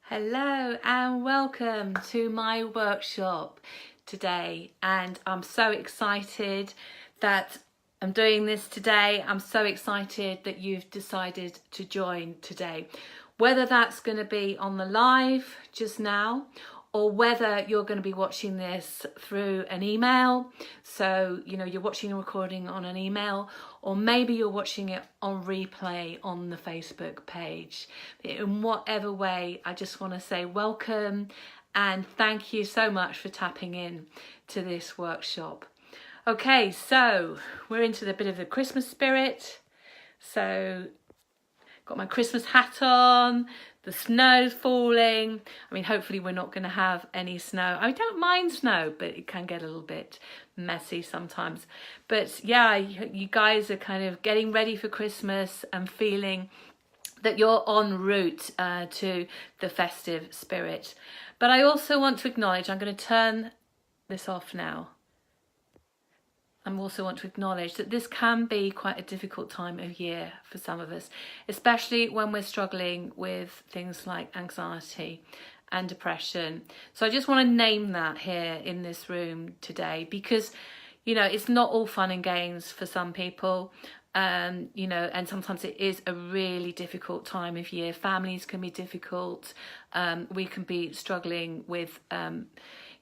Hello and welcome to my workshop today, and I'm so excited that I'm doing this today. I'm so excited that you've decided to join today, whether that's going to be on the live just now or whether you're going to be watching this through an email. So, you're watching a recording on an email, or maybe you're watching it on replay on the Facebook page. In whatever way, I just want to say welcome and thank you so much for tapping in to this workshop. Okay, so we're into the bit of the Christmas spirit. So, got my Christmas hat on, the snow's falling. I mean, hopefully we're not going to have any snow. I don't mind snow, but it can get a little bit messy sometimes. But yeah, you guys are kind of getting ready for Christmas and feeling that you're en route to the festive spirit. But I also want to acknowledge, I'm going to turn this off now. I also want to acknowledge that this can be quite a difficult time of year for some of us, especially when we're struggling with things like anxiety and depression. So I just want to name that here in this room today, because, it's not all fun and games for some people. And sometimes it is a really difficult time of year. Families can be difficult. We can be struggling with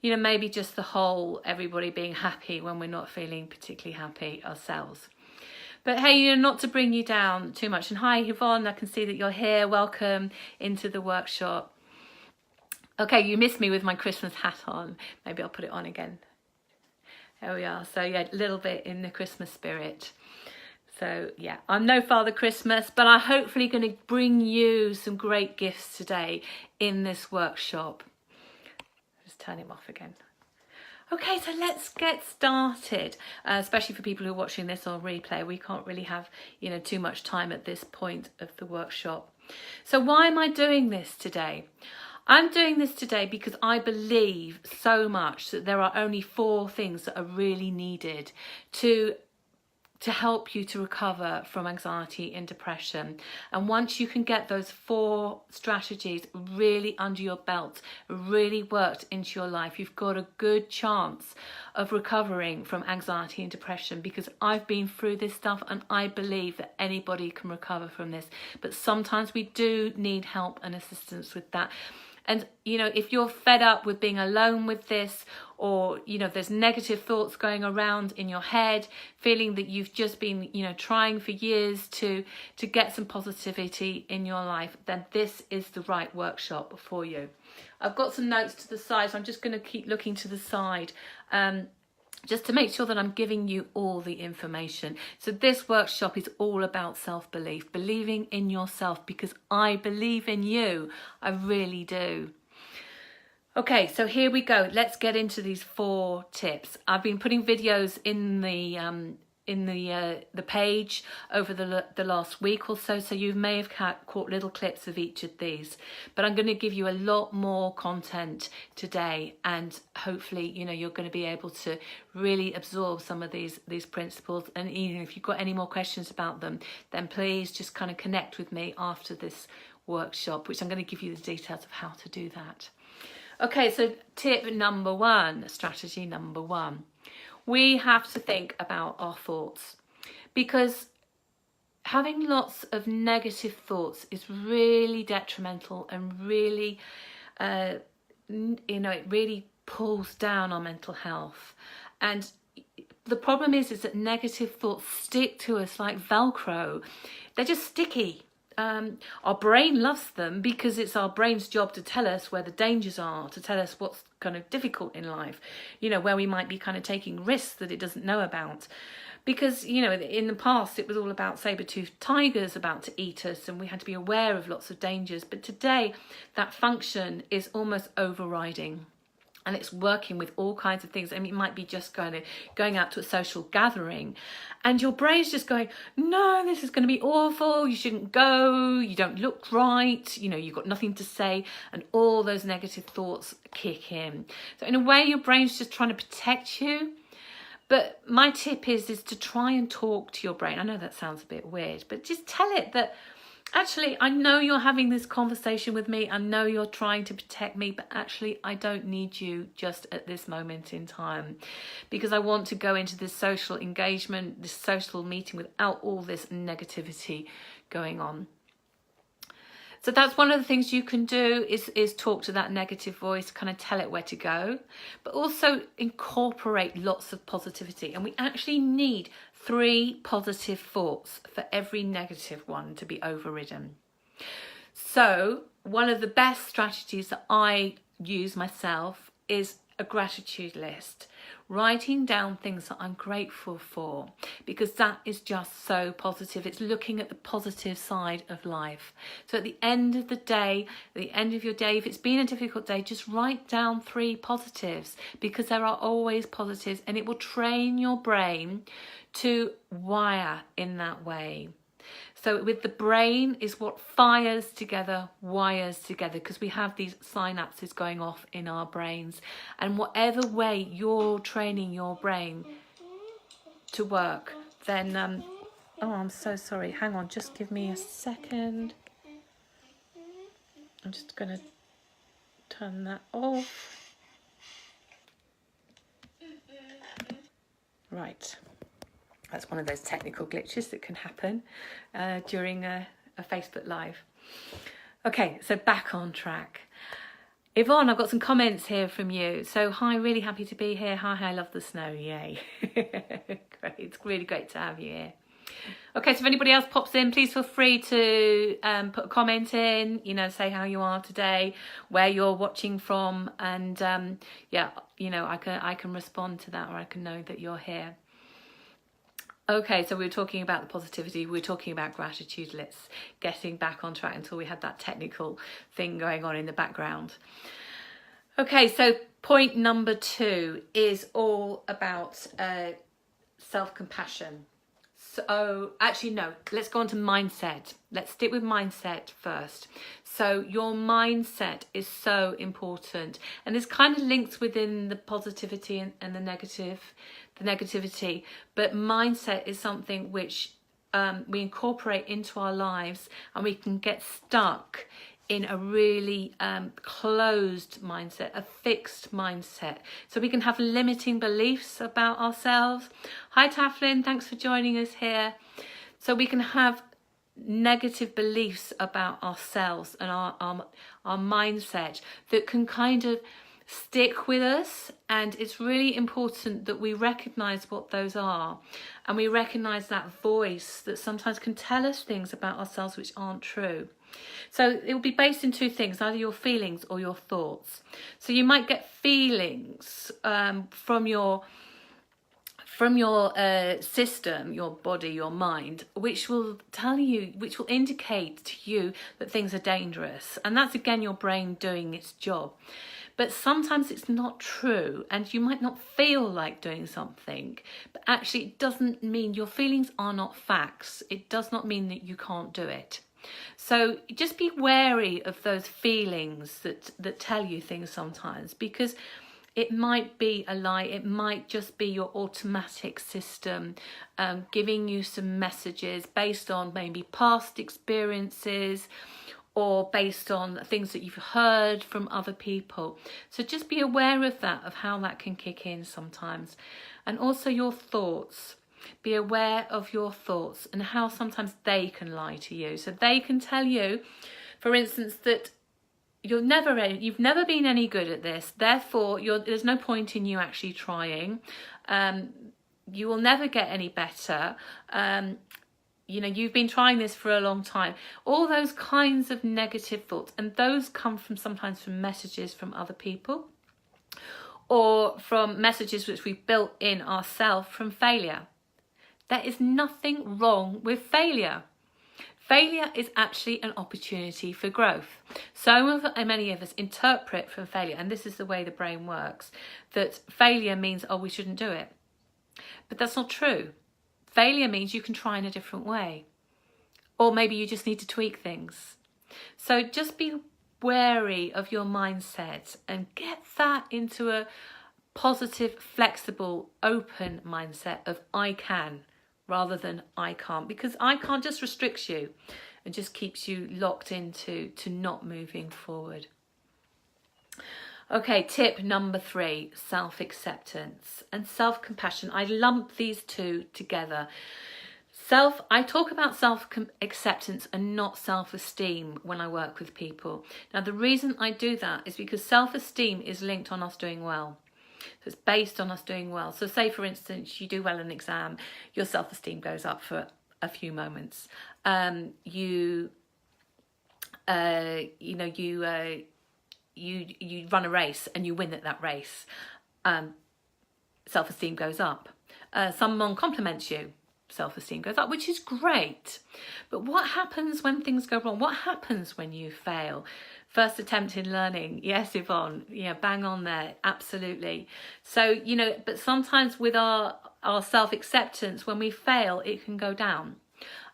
maybe just the whole everybody being happy when we're not feeling particularly happy ourselves. But hey, not to bring you down too much. And hi, Yvonne, I can see that you're here. Welcome into the workshop. Okay, you missed me with my Christmas hat on. Maybe I'll put it on again. There we are. So yeah, a little bit in the Christmas spirit. So yeah, I'm no Father Christmas, but I'm hopefully going to bring you some great gifts today in this workshop. Turn him off again. Okay, so let's get started, especially for people who are watching this on replay. We can't really have, too much time at this point of the workshop. So why am I doing this today? I'm doing this today because I believe so much that there are only 4 things that are really needed to help you to recover from anxiety and depression. And once you can get those 4 strategies really under your belt, really worked into your life, you've got a good chance of recovering from anxiety and depression, because I've been through this stuff and I believe that anybody can recover from this. But sometimes we do need help and assistance with that. And, if you're fed up with being alone with this, or, there's negative thoughts going around in your head, feeling that you've just been, trying for years to get some positivity in your life, then this is the right workshop for you. I've got some notes to the side, so I'm just going to keep looking to the side. Just to make sure that I'm giving you all the information. So this workshop is all about self-belief, believing in yourself, because I believe in you. I really do. Okay, so here we go. Let's get into these 4 tips. I've been putting videos in the page over the last week or so, so you may have caught little clips of each of these, but I'm going to give you a lot more content today, and hopefully you're going to be able to really absorb some of these principles. And even if you've got any more questions about them, then please just kind of connect with me after this workshop, which I'm going to give you the details of how to do that. Okay, so tip number 1, strategy number 1. We have to think about our thoughts, because having lots of negative thoughts is really detrimental and really, it really pulls down our mental health. And the problem is that negative thoughts stick to us like Velcro. They're just sticky. Our brain loves them because it's our brain's job to tell us where the dangers are, to tell us what's kind of difficult in life, where we might be kind of taking risks that it doesn't know about. Because, in the past it was all about saber-toothed tigers about to eat us, and we had to be aware of lots of dangers. But today that function is almost overriding. And it's working with all kinds of things. I mean, it might be just going out to a social gathering, and your brain's just going, no, this is going to be awful. You shouldn't go. You don't look right. You've got nothing to say. And all those negative thoughts kick in. So in a way, your brain's just trying to protect you. But my tip is to try and talk to your brain. I know that sounds a bit weird, but just tell it that actually, I know you're having this conversation with me. I know you're trying to protect me, but actually I don't need you just at this moment in time, because I want to go into this social engagement, this social meeting without all this negativity going on. So that's one of the things you can do is talk to that negative voice, kind of tell it where to go, but also incorporate lots of positivity. And we actually need 3 positive thoughts for every negative one to be overridden. So one of the best strategies that I use myself is a gratitude list, writing down things that I'm grateful for, because that is just so positive. It's looking at the positive side of life. So at the end of the day, at the end of your day, if it's been a difficult day, just write down 3 positives, because there are always positives, and it will train your brain to wire in that way. So with the brain is what fires together, wires together, because we have these synapses going off in our brains. And whatever way you're training your brain to work, then, oh, I'm so sorry. Hang on, just give me a second. I'm just going to turn that off. Right. That's one of those technical glitches that can happen during a Facebook Live. Okay, so back on track. Yvonne, I've got some comments here from you. So, hi, really happy to be here. Hi, I love the snow. Yay. Great. It's really great to have you here. Okay, so if anybody else pops in, please feel free to put a comment in, you know, say how you are today, where you're watching from, and yeah, you know, I can respond to that, or I can know that you're here. Okay, so we were talking about the positivity, we were talking about gratitude lists, getting back on track until we had that technical thing going on in the background. Okay, so point number 2 is all about self-compassion. So actually, no, let's go on to mindset. Let's stick with mindset first. So your mindset is so important, and this kind of links within the positivity and the negativity, but mindset is something which we incorporate into our lives, and we can get stuck in a really closed mindset, a fixed mindset. So we can have limiting beliefs about ourselves. Hi Taflin, thanks for joining us here. So we can have negative beliefs about ourselves and our mindset that can kind of stick with us, and it's really important that we recognize what those are, and we recognize that voice that sometimes can tell us things about ourselves which aren't true. So it will be based in 2 things, either your feelings or your thoughts. So you might get feelings from your system, your body, your mind, which will tell you, which will indicate to you that things are dangerous. And that's again your brain doing its job. But sometimes it's not true, and you might not feel like doing something, but actually it doesn't mean your feelings are not facts. It does not mean that you can't do it. So just be wary of those feelings that tell you things sometimes, because it might be a lie. It might just be your automatic system giving you some messages based on maybe past experiences, or based on things that you've heard from other people. So just be aware of that, of how that can kick in sometimes. And also your thoughts. Be aware of your thoughts and how sometimes they can lie to you. So they can tell you, for instance, that you've never been any good at this, therefore there's no point in you actually trying. You will never get any better. You know, you've been trying this for a long time. All those kinds of negative thoughts, and those come from sometimes from messages from other people, or from messages which we've built in ourselves from failure. There is nothing wrong with failure. Failure is actually an opportunity for growth. So many of us interpret from failure, and this is the way the brain works, that failure means, oh, we shouldn't do it. But that's not true. Failure means you can try in a different way. Or maybe you just need to tweak things. So just be wary of your mindset and get that into a positive, flexible, open mindset of I can, rather than I can't, because I can't just restricts you. and just keeps you locked into not moving forward. Okay, tip number 3, self-acceptance and self-compassion. I lump these two together. I talk about self-acceptance and not self-esteem when I work with people. Now, the reason I do that is because self-esteem is linked on us doing well. So it's based on us doing well. So say, for instance, you do well in an exam, your self-esteem goes up for a few moments. You run a race and you win at that race. Self-esteem goes up. Someone compliments you, self-esteem goes up, which is great. But what happens when things go wrong? What happens when you fail? First attempt in learning. Yes, Yvonne. Yeah, bang on there. Absolutely. So, but sometimes with our self-acceptance, when we fail, it can go down,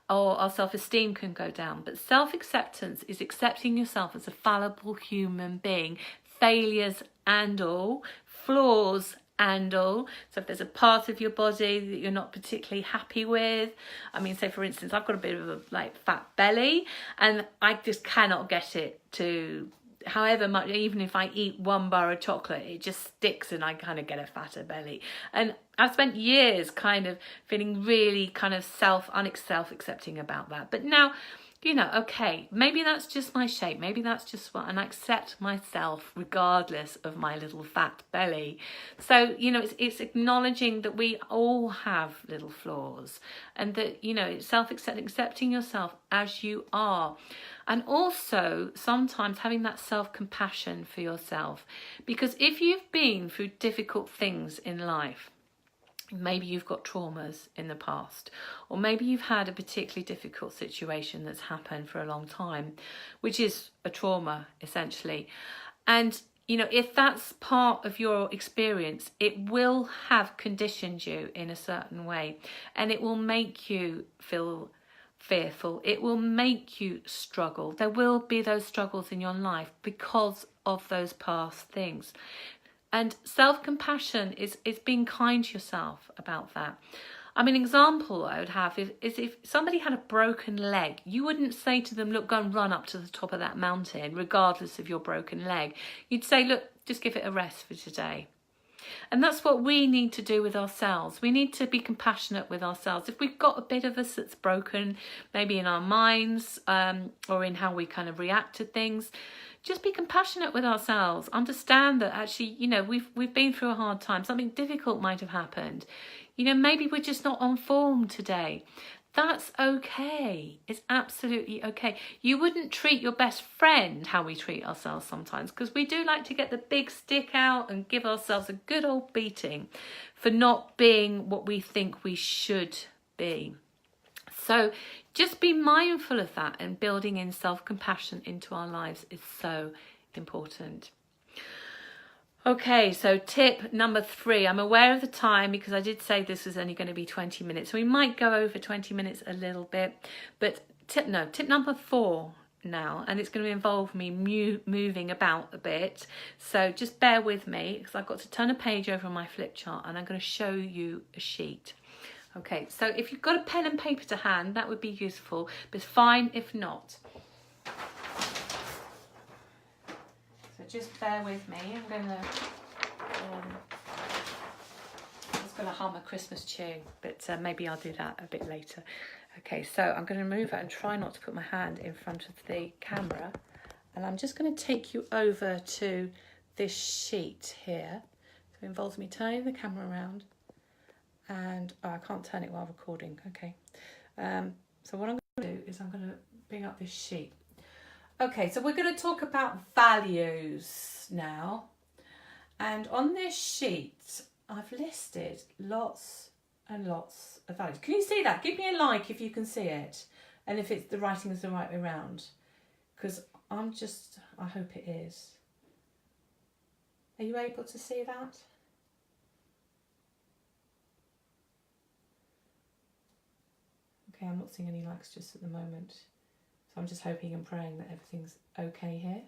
or our self-esteem can go down. But self-acceptance is accepting yourself as a fallible human being, failures and all, flaws and all. So if there's a part of your body that you're not particularly happy with, I mean, say for instance, I've got a bit of a fat belly and I just cannot get it to, however much, even if I eat 1 bar of chocolate, it just sticks and I kind of get a fatter belly. And I've spent years kind of feeling really kind of self-accepting about that. But now, okay, maybe that's just my shape. Maybe that's just what, and I accept myself regardless of my little fat belly. So, it's acknowledging that we all have little flaws, and that, it's accepting yourself as you are. And also sometimes having that self-compassion for yourself, because if you've been through difficult things in life, maybe you've got traumas in the past, or maybe you've had a particularly difficult situation that's happened for a long time, which is a trauma essentially. And if that's part of your experience, it will have conditioned you in a certain way, and it will make you feel fearful. It will make you struggle. There will be those struggles in your life because of those past things. And self-compassion is being kind to yourself about that. I mean, an example I would have is if somebody had a broken leg, you wouldn't say to them, look, go and run up to the top of that mountain, regardless of your broken leg. You'd say, look, just give it a rest for today. And that's what we need to do with ourselves. We need to be compassionate with ourselves. If we've got a bit of us that's broken, maybe in our minds, or in how we kind of react to things, just be compassionate with ourselves. Understand that actually, we've been through a hard time. Something difficult might have happened. Maybe we're just not on form today. That's okay. It's absolutely okay. You wouldn't treat your best friend how we treat ourselves sometimes, because we do like to get the big stick out and give ourselves a good old beating for not being what we think we should be. So just be mindful of that, and building in self-compassion into our lives is so important. Okay, so tip number 3. I'm aware of the time because I did say this was only going to be 20 minutes. So we might go over 20 minutes a little bit. But tip number 4 now, and it's going to involve me moving about a bit. So just bear with me, because I've got to turn a page over on my flip chart and I'm going to show you a sheet. Okay, so if you've got a pen and paper to hand, that would be useful, but it's fine if not. So just bear with me. I'm just going to hum a Christmas tune, but maybe I'll do that a bit later. Okay, so I'm going to move out and try not to put my hand in front of the camera, and I'm just going to take you over to this sheet here. So it involves me turning the camera around. And I can't turn it while recording. Okay, so what I'm going to do is I'm going to bring up this sheet. Okay, so we're going to talk about values now, and on this sheet I've listed lots and lots of values. Can you see that? Give me a like if you can see it, and if it's the writing is the right way around, because I hope it is. Are you able to see that? Okay, I'm not seeing any likes just at the moment. So I'm just hoping and praying that everything's okay here.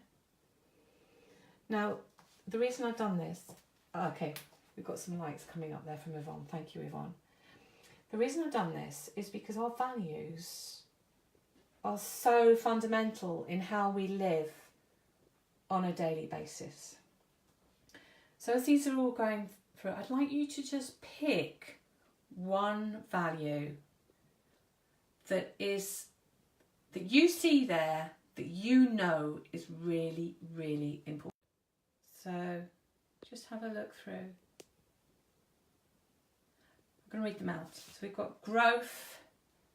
Now, the reason I've done this, okay, we've got some likes coming up there from Yvonne. Thank you, Yvonne. The reason I've done this is because our values are so fundamental in how we live on a daily basis. So as these are all going through, I'd like you to just pick one value that you see there, that you know is really, really important. So just have a look through. I'm going to read them out. So we've got growth,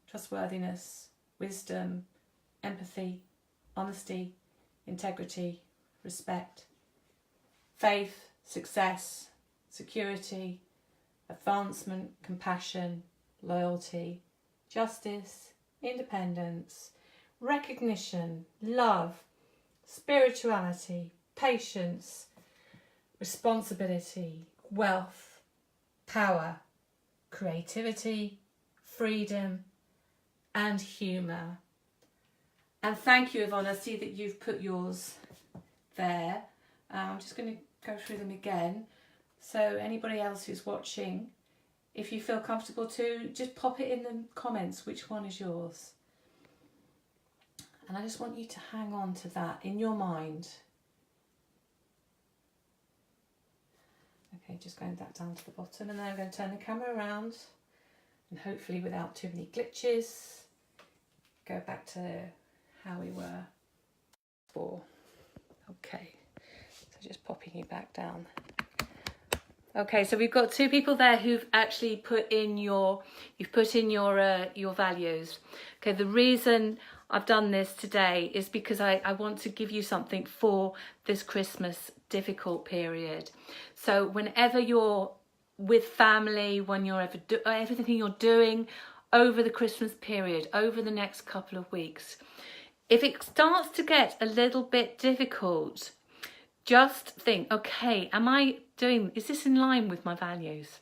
trustworthiness, wisdom, empathy, honesty, integrity, respect, faith, success, security, advancement, compassion, loyalty, justice, independence, recognition, love, spirituality, patience, responsibility, wealth, power, creativity, freedom, and humour. And thank you, Yvonne. I see that you've put yours there. I'm just going to go through them again. So anybody else who's watching, if you feel comfortable to, just pop it in the comments which one is yours. And I just want you to hang on to that in your mind. Okay, just going back down to the bottom, and then I'm going to turn the camera around and hopefully without too many glitches, go back to how we were before. Okay, so just popping you back down. Okay, so we've got two people there who've actually put in your values. Okay, the reason I've done this today is because I want to give you something for this Christmas difficult period. So whenever you're with family, when you're everything you're doing over the Christmas period, over the next couple of weeks, if it starts to get a little bit difficult, just think, okay, is this in line with my values?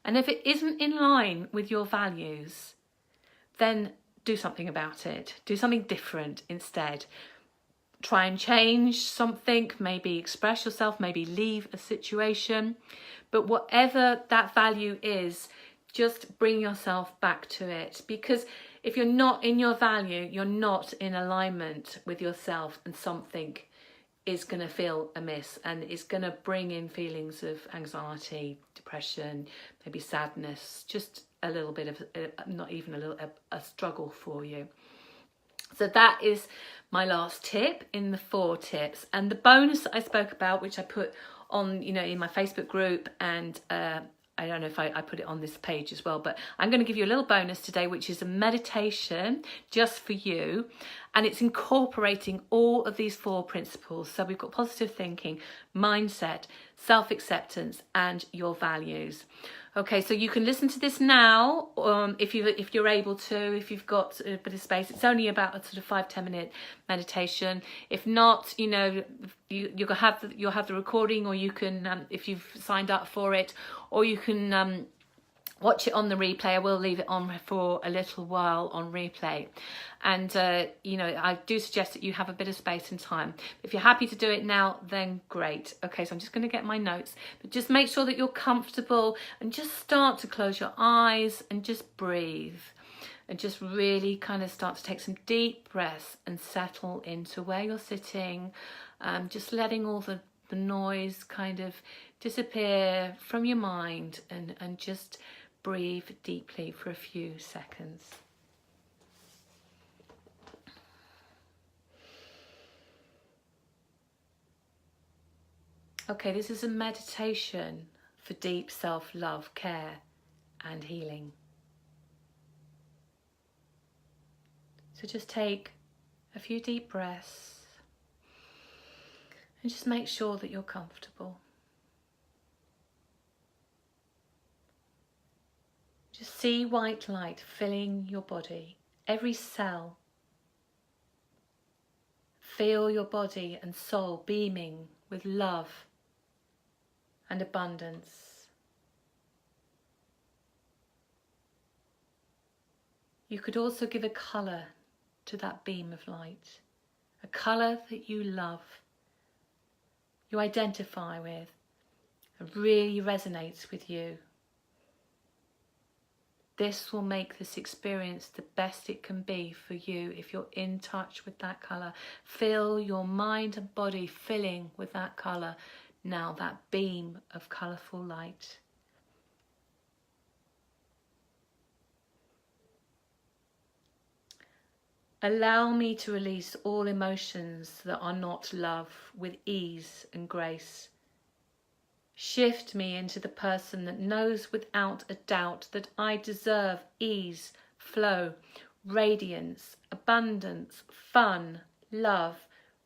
And if it isn't in line with your values, then do something about it. Do something different instead. Try and change something, maybe express yourself, maybe leave a situation. But whatever that value is, just bring yourself back to it. Because if you're not in your value, you're not in alignment with yourself, and something is going to feel amiss, and it's going to bring in feelings of anxiety, depression, maybe sadness, just a little bit of, not even a little, a struggle for you. So that is my last tip in the 4 tips. And the bonus that I spoke about, which I put on, in my Facebook group, and I don't know if I put it on this page as well, but I'm going to give you a little bonus today, which is a meditation just for you. And it's incorporating all of these 4 principles. So we've got positive thinking, mindset, self-acceptance, and your values. Okay, so you can listen to this now, if you're able to, if you've got a bit of space. It's only about a sort of 5-10 minute meditation. If not, you'll have the recording, or you can, if you've signed up for it, or you can watch it on the replay. I will leave it on for a little while on replay. And, I do suggest that you have a bit of space and time. If you're happy to do it now, then great. Okay, so I'm just going to get my notes. But just make sure that you're comfortable, and just start to close your eyes and just breathe. And just really kind of start to take some deep breaths and settle into where you're sitting. Just letting all the noise kind of disappear from your mind, and just breathe deeply for a few seconds. Okay, this is a meditation for deep self-love, care, and healing. So just take a few deep breaths and just make sure that you're comfortable. Just see white light filling your body, every cell. Feel your body and soul beaming with love and abundance. You could also give a colour to that beam of light, a colour that you love, you identify with, and really resonates with you. This will make this experience the best it can be for you if you're in touch with that colour. Feel your mind and body filling with that colour. Now that beam of colourful light. Allow me to release all emotions that are not love with ease and grace. Shift me into the person that knows without a doubt that I deserve ease, flow, radiance, abundance, fun, love,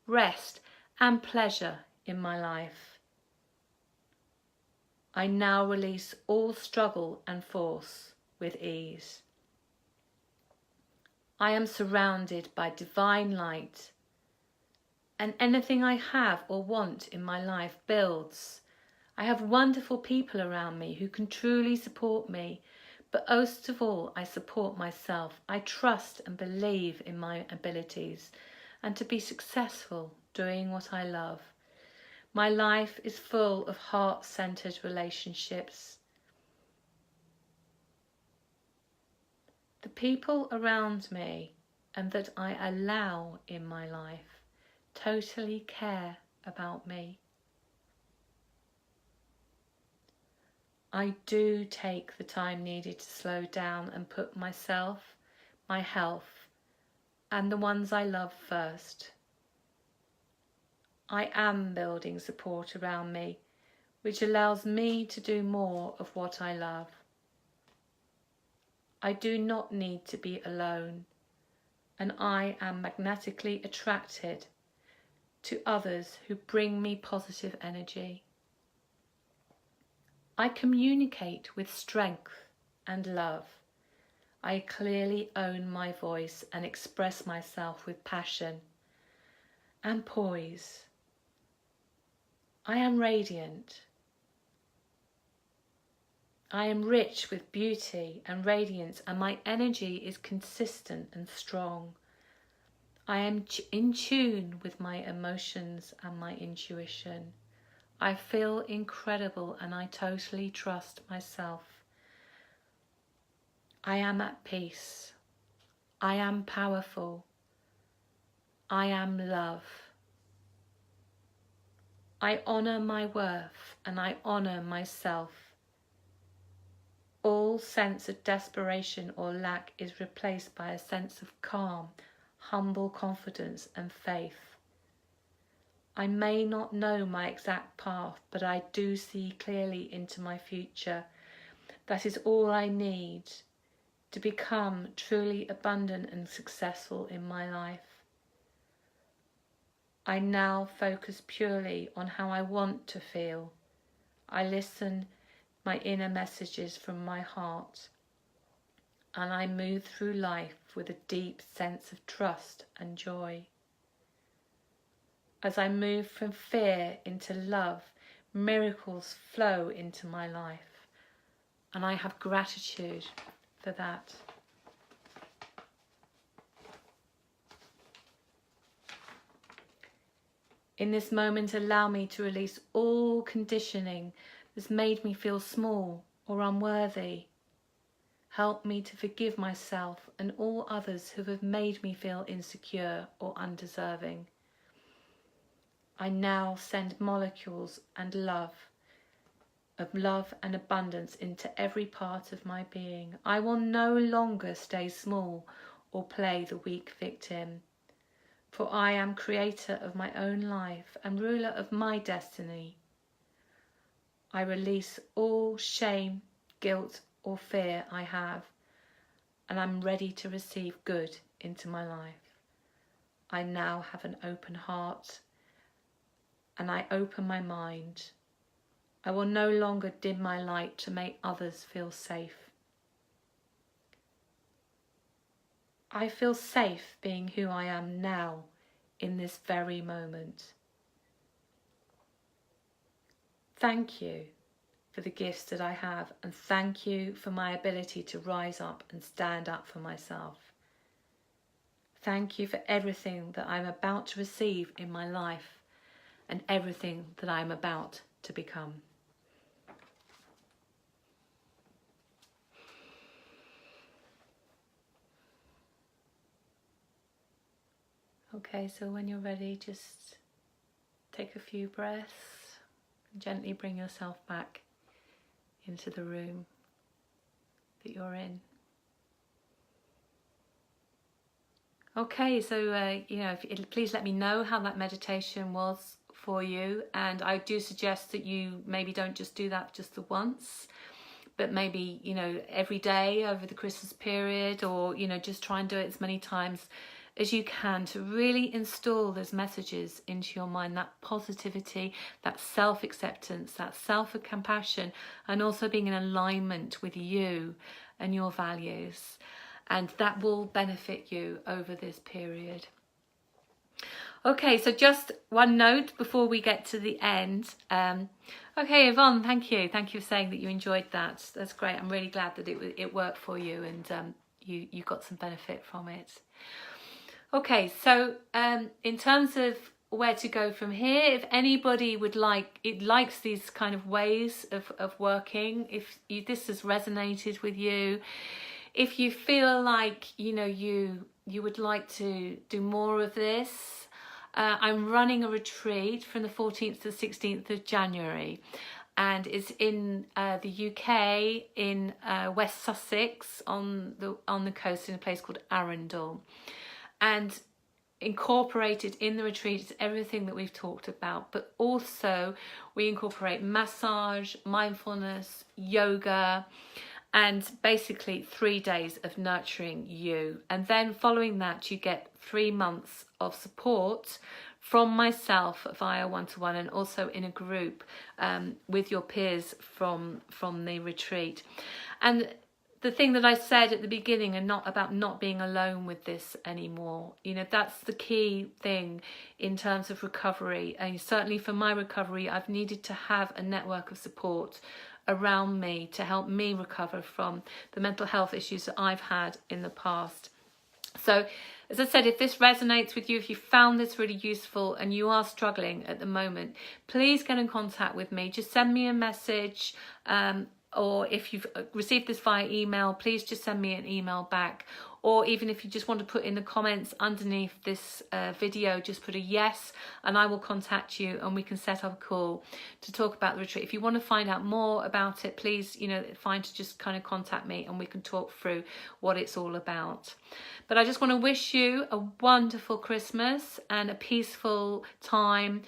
rest and pleasure in my life. I now release all struggle and force with ease. I am surrounded by divine light, and anything I have or want in my life builds. I have wonderful people around me who can truly support me, but most of all, I support myself. I trust and believe in my abilities and to be successful doing what I love. My life is full of heart-centered relationships. The people around me and that I allow in my life totally care about me. I do take the time needed to slow down and put myself, my health, and the ones I love first. I am building support around me, which allows me to do more of what I love. I do not need to be alone, and I am magnetically attracted to others who bring me positive energy. I communicate with strength and love. I clearly own my voice and express myself with passion and poise. I am radiant. I am rich with beauty and radiance, and my energy is consistent and strong. I am in tune with my emotions and my intuition. I feel incredible and I totally trust myself. I am at peace. I am powerful. I am love. I honour my worth and I honour myself. All sense of desperation or lack is replaced by a sense of calm, humble confidence and faith. I may not know my exact path, but I do see clearly into my future. That is all I need to become truly abundant and successful in my life. I now focus purely on how I want to feel. I listen my inner messages from my heart, and I move through life with a deep sense of trust and joy. As I move from fear into love, miracles flow into my life, and I have gratitude for that. In this moment, allow me to release all conditioning that's made me feel small or unworthy. Help me to forgive myself and all others who have made me feel insecure or undeserving. I now send molecules and love and abundance into every part of my being. I will no longer stay small or play the weak victim, for I am creator of my own life and ruler of my destiny. I release all shame, guilt or fear I have, and I'm ready to receive good into my life. I now have an open heart and I open my mind. I will no longer dim my light to make others feel safe. I feel safe being who I am now in this very moment. Thank you for the gifts that I have, and thank you for my ability to rise up and stand up for myself. Thank you for everything that I'm about to receive in my life and everything that I'm about to become. Okay, so when you're ready, just take a few breaths and gently bring yourself back into the room that you're in. Okay, so please let me know how that meditation was for you, and I do suggest that you maybe don't just do that just the once, but maybe every day over the Christmas period, or just try and do it as many times as you can to really install those messages into your mind, that positivity, that self-acceptance, that self-compassion, and also being in alignment with you and your values. And that will benefit you over this period. Okay, so just one note before we get to the end. Okay, Yvonne, thank you. Thank you for saying that you enjoyed that. That's great. I'm really glad that it worked for you, and you got some benefit from it. Okay, so in terms of where to go from here, if anybody likes these kind of ways of working, if this has resonated with you, if you feel like you would like to do more of this, I'm running a retreat from the 14th to the 16th of January, and it's in the UK, in West Sussex on the coast, in a place called Arundel. And incorporated in the retreat is everything that we've talked about, but also we incorporate massage, mindfulness, yoga, and basically 3 days of nurturing you. And then following that, you get 3 months of support from myself via one-to-one, and also in a group with your peers from the retreat. And the thing that I said at the beginning, and not about not being alone with this anymore, that's the key thing in terms of recovery. And certainly for my recovery, I've needed to have a network of support around me to help me recover from the mental health issues that I've had in the past. So, as I said, if this resonates with you, if you found this really useful and you are struggling at the moment, please get in contact with me. Just send me a message, or if you've received this via email, please just send me an email back. Or even if you just want to put in the comments underneath this video, just put a yes, and I will contact you and we can set up a call to talk about the retreat. If you want to find out more about it, please, fine to just kind of contact me and we can talk through what it's all about. But I just want to wish you a wonderful Christmas and a peaceful time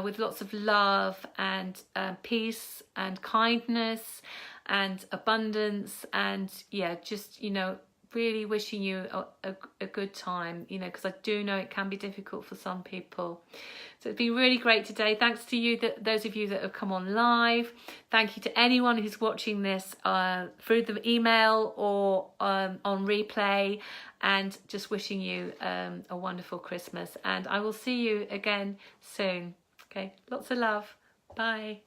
with lots of love and peace and kindness and abundance, and just really wishing you a good time, because I do know it can be difficult for some people. So it's been really great today. Thanks to you, those of you that have come on live. Thank you to anyone who's watching this through the email or on replay, and just wishing you a wonderful Christmas. And I will see you again soon. Okay, lots of love. Bye.